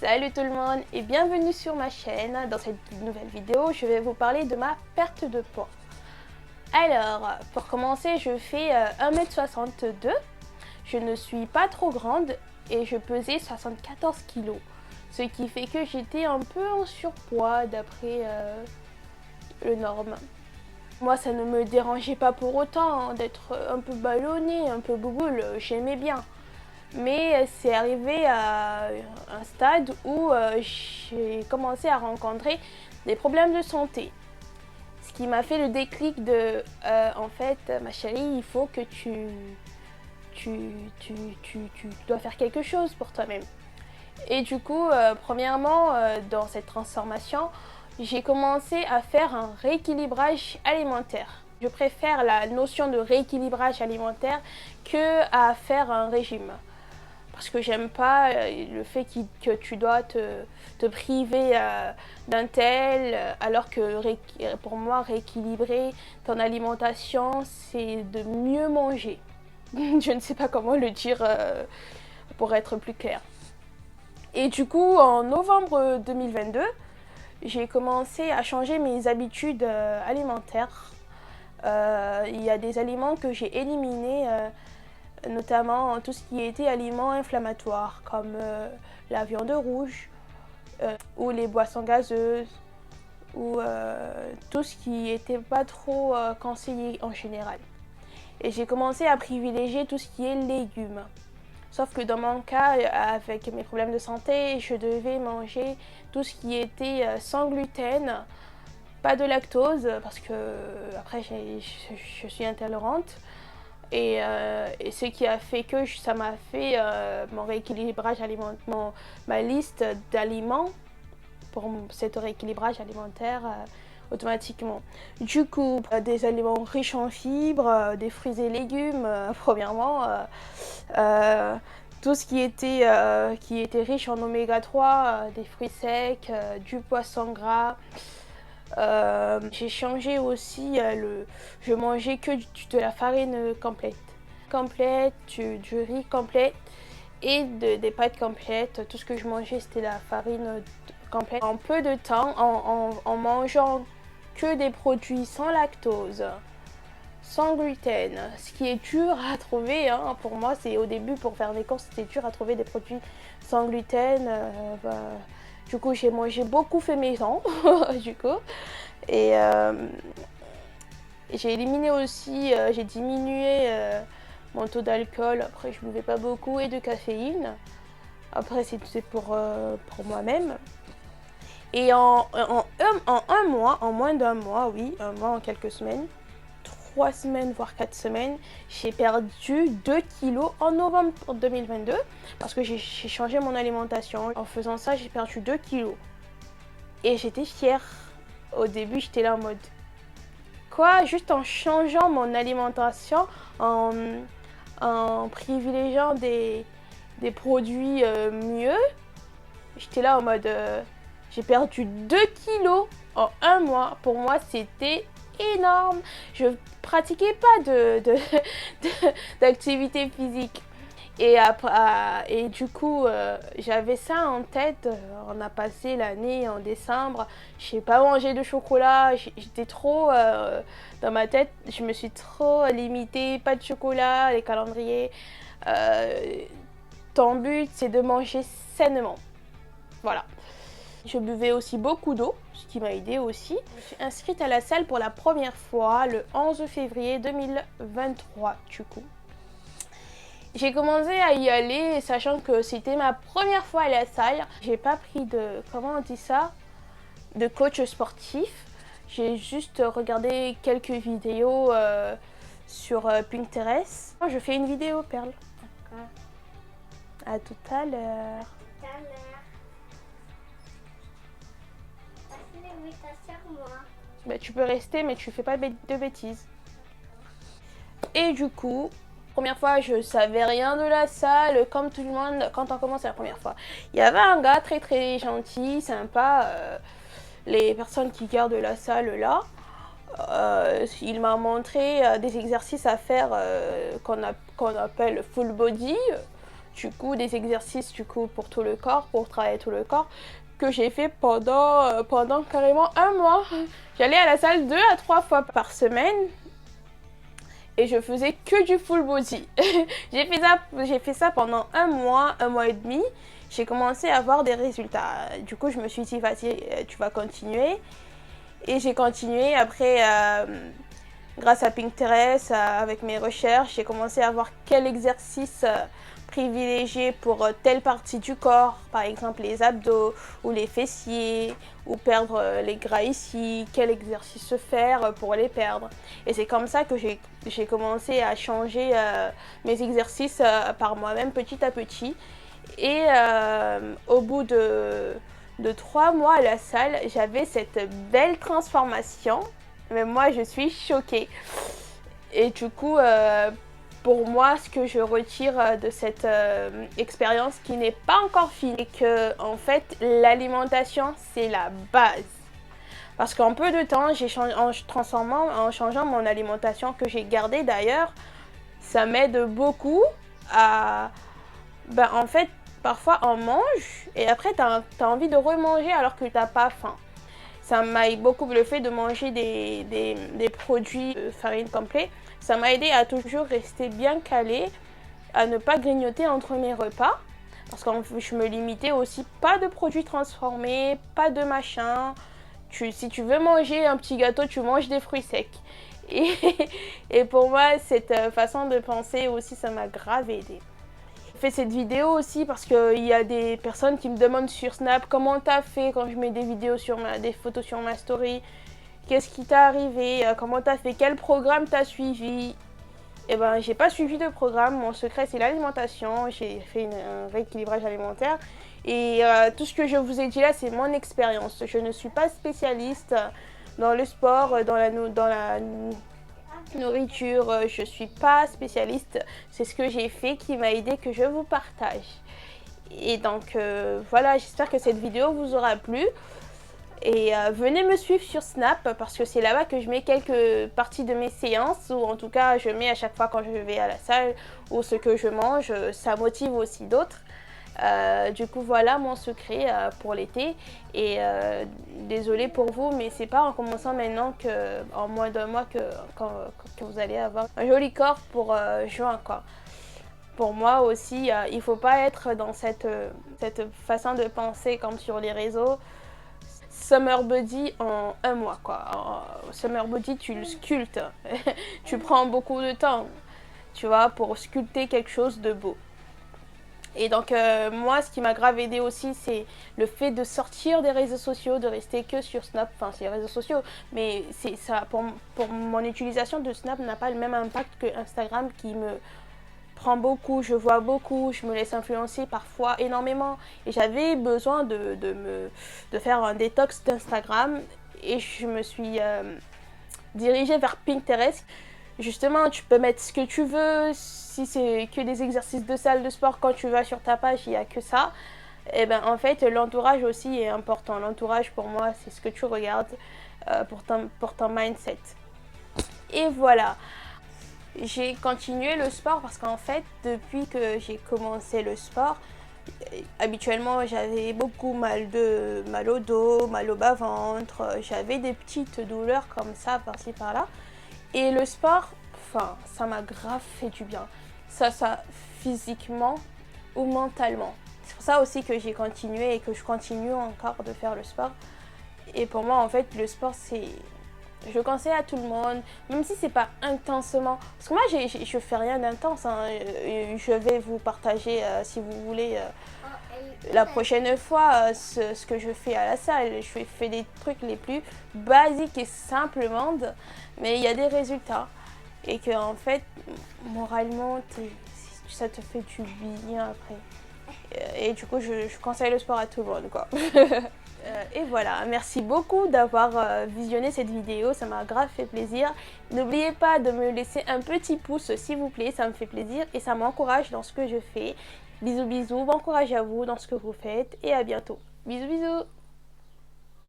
Salut tout le monde et bienvenue sur ma chaîne. Dans cette nouvelle vidéo, je vais vous parler de ma perte de poids. Alors, pour commencer, je fais 1m62. Je ne suis pas trop grande et je pesais 74 kg. Ce qui fait que j'étais un peu en surpoids d'après le norme. Moi, ça ne me dérangeait pas pour autant d'être un peu ballonnée, un peu bouboule, j'aimais bien. Mais c'est arrivé à un stade où j'ai commencé à rencontrer des problèmes de santé. Ce qui m'a fait le déclic de en fait, ma chérie, il faut que tu dois faire quelque chose pour toi-même. Et du coup, premièrement, dans cette transformation, j'ai commencé à faire un rééquilibrage alimentaire. Je préfère la notion de rééquilibrage alimentaire que à faire un régime. Parce que j'aime pas le fait que tu dois te priver d'un tel, alors que pour moi, rééquilibrer ton alimentation, c'est de mieux manger. Je ne sais pas comment le dire pour être plus clair. Et du coup, en novembre 2022, j'ai commencé à changer mes habitudes alimentaires. Il y a des aliments que j'ai éliminés, notamment tout ce qui était aliments inflammatoires, comme la viande rouge, ou les boissons gazeuses, ou tout ce qui n'était pas trop conseillé en général. Et j'ai commencé à privilégier tout ce qui est légumes. Sauf que dans mon cas, avec mes problèmes de santé, je devais manger tout ce qui était sans gluten, pas de lactose, parce que après je suis intolérante. Et ce qui a fait que ça m'a fait mon rééquilibrage alimentaire, ma liste d'aliments pour cet rééquilibrage alimentaire automatiquement. Du coup, des aliments riches en fibres, des fruits et légumes, premièrement, tout ce qui était riche en oméga 3, des fruits secs, du poisson gras. J'ai changé aussi, je mangeais que de la farine complète, du riz complet et des pâtes complètes. Tout ce que je mangeais, c'était la farine complète. En peu de temps, en mangeant que des produits sans lactose, sans gluten, ce qui est dur à trouver, hein. Pour moi, c'est au début, pour faire des courses, c'était dur à trouver des produits sans gluten. Du coup, j'ai mangé beaucoup fait maison, du coup. Et j'ai éliminé aussi, j'ai diminué mon taux d'alcool. Après, je ne buvais pas beaucoup et de caféine. Après, c'est pour moi-même. Et en un mois, en moins d'un mois, oui, un mois en quelques semaines, 3 semaines, voire 4 semaines, j'ai perdu 2 kilos en novembre 2022 parce que j'ai changé mon alimentation. En faisant ça, j'ai perdu 2 kilos. Et j'étais fière. Au début, j'étais là en mode quoi? Juste en changeant mon alimentation, en privilégiant des produits mieux, j'étais là en mode j'ai perdu 2 kilos en un mois. Pour moi, c'était énorme. Je pratiquais pas d'activité physique. Et du coup, j'avais ça en tête. On a passé l'année en décembre. Je n'ai pas mangé de chocolat. J'étais trop dans ma tête. Je me suis trop limitée. Pas de chocolat, les calendriers. Ton but, c'est de manger sainement. Voilà. Je buvais aussi beaucoup d'eau, ce qui m'a aidé aussi. Je suis inscrite à la salle pour la première fois le 11 février 2023, du coup. J'ai commencé à y aller, sachant que c'était ma première fois à la salle. J'ai pas pris de, comment on dit ça, de coach sportif. J'ai juste regardé quelques vidéos sur Pinterest. Je fais une vidéo, Perle. D'accord. À tout à l'heure. Tout à l'heure. Passe l'invitation, moi. Bah, tu peux rester, mais tu fais pas de bêtises. Et du coup, première fois, je savais rien de la salle, comme tout le monde quand on commence la première fois. Il y avait un gars très très gentil, sympa, les personnes qui gardent la salle là. Il m'a montré des exercices à faire qu'on appelle full body. du coup des exercices du coup pour tout le corps, pour travailler tout le corps, que j'ai fait pendant carrément un mois. J'allais à la salle 2 à 3 fois par semaine et je faisais que du full body. j'ai fait ça pendant un mois et demi. J'ai commencé à avoir des résultats. Du coup, je me suis dit, vas-y, tu vas continuer. Et j'ai continué après, grâce à Pinterest, avec mes recherches, j'ai commencé à voir quel exercice privilégier pour telle partie du corps, par exemple les abdos ou les fessiers, ou perdre les gras ici, quel exercice se faire pour les perdre. Et c'est comme ça que j'ai commencé à changer mes exercices par moi-même petit à petit. Et au bout de 3 mois à la salle, j'avais cette belle transformation. Mais moi, je suis choquée. Et du coup, pour moi, ce que je retire de cette expérience qui n'est pas encore finie, c'est que, en fait, l'alimentation, c'est la base. Parce qu'en peu de temps, en changeant mon alimentation que j'ai gardée d'ailleurs, ça m'aide beaucoup à... Ben, en fait, parfois on mange et après tu as envie de remanger alors que tu n'as pas faim. Ça m'a aidé beaucoup le fait de manger des produits de farine complets. Ça m'a aidé à toujours rester bien calée, à ne pas grignoter entre mes repas. Parce que je me limitais aussi, pas de produits transformés, pas de machin. Si tu veux manger un petit gâteau, tu manges des fruits secs. Et pour moi, cette façon de penser aussi, ça m'a grave aidé. J'ai fait cette vidéo aussi parce qu'il y a des personnes qui me demandent sur Snap comment t'as fait quand je mets des vidéos des photos sur ma story. Qu'est-ce qui t'est arrivé? Comment t'as fait? Quel programme t'as suivi? Eh ben, j'ai pas suivi de programme. Mon secret, c'est l'alimentation. J'ai fait un rééquilibrage alimentaire. Et tout ce que je vous ai dit là, c'est mon expérience. Je ne suis pas spécialiste dans le sport, dans la nourriture. Je suis pas spécialiste. C'est ce que j'ai fait qui m'a aidé, que je vous partage. Et donc, voilà, j'espère que cette vidéo vous aura plu. Et venez me suivre sur Snap parce que c'est là-bas que je mets quelques parties de mes séances, ou en tout cas je mets à chaque fois quand je vais à la salle ou ce que je mange. Ça motive aussi d'autres. Du coup voilà mon secret pour l'été. Et désolée pour vous, mais c'est pas en commençant maintenant en moins d'un mois que vous allez avoir un joli corps pour juin quoi. Pour moi aussi, il faut pas être dans cette façon de penser comme sur les réseaux. Summer body en un mois quoi. Summer body, tu le sculptes. Tu prends beaucoup de temps, tu vois, pour sculpter quelque chose de beau. Et donc moi, ce qui m'a grave aidé aussi, c'est le fait de sortir des réseaux sociaux, de rester que sur Snap. Enfin, c'est les réseaux sociaux, mais c'est ça. Pour mon utilisation de Snap n'a pas le même impact que Instagram qui me prend beaucoup, je vois beaucoup, je me laisse influencer parfois énormément. Et j'avais besoin de faire un détox d'Instagram et je me suis dirigée vers Pinterest. Justement, tu peux mettre ce que tu veux. Si c'est que des exercices de salle de sport, quand tu vas sur ta page, il n'y a que ça. Et ben en fait, l'entourage aussi est important. L'entourage, pour moi, c'est ce que tu regardes pour ton mindset. Et voilà. J'ai continué le sport parce qu'en fait, depuis que j'ai commencé le sport, habituellement j'avais beaucoup mal au dos, mal au bas-ventre, j'avais des petites douleurs comme ça par-ci par-là. Et le sport, enfin, ça m'a grave fait du bien. Ça physiquement ou mentalement. C'est pour ça aussi que j'ai continué et que je continue encore de faire le sport. Et pour moi, en fait, le sport, c'est... Je le conseille à tout le monde, même si c'est pas intensément. Parce que moi, je fais rien d'intense. Hein. Je vais vous partager, si vous voulez, la prochaine fois, ce que je fais à la salle. Je fais des trucs les plus basiques et simples du monde, mais il y a des résultats. Et que en fait, moralement, ça te fait du bien après. Et du coup, je conseille le sport à tout le monde, quoi. Et voilà, merci beaucoup d'avoir visionné cette vidéo, ça m'a grave fait plaisir. N'oubliez pas de me laisser un petit pouce s'il vous plaît, ça me fait plaisir et ça m'encourage dans ce que je fais. Bisous bisous, bon courage à vous dans ce que vous faites et à bientôt. Bisous bisous.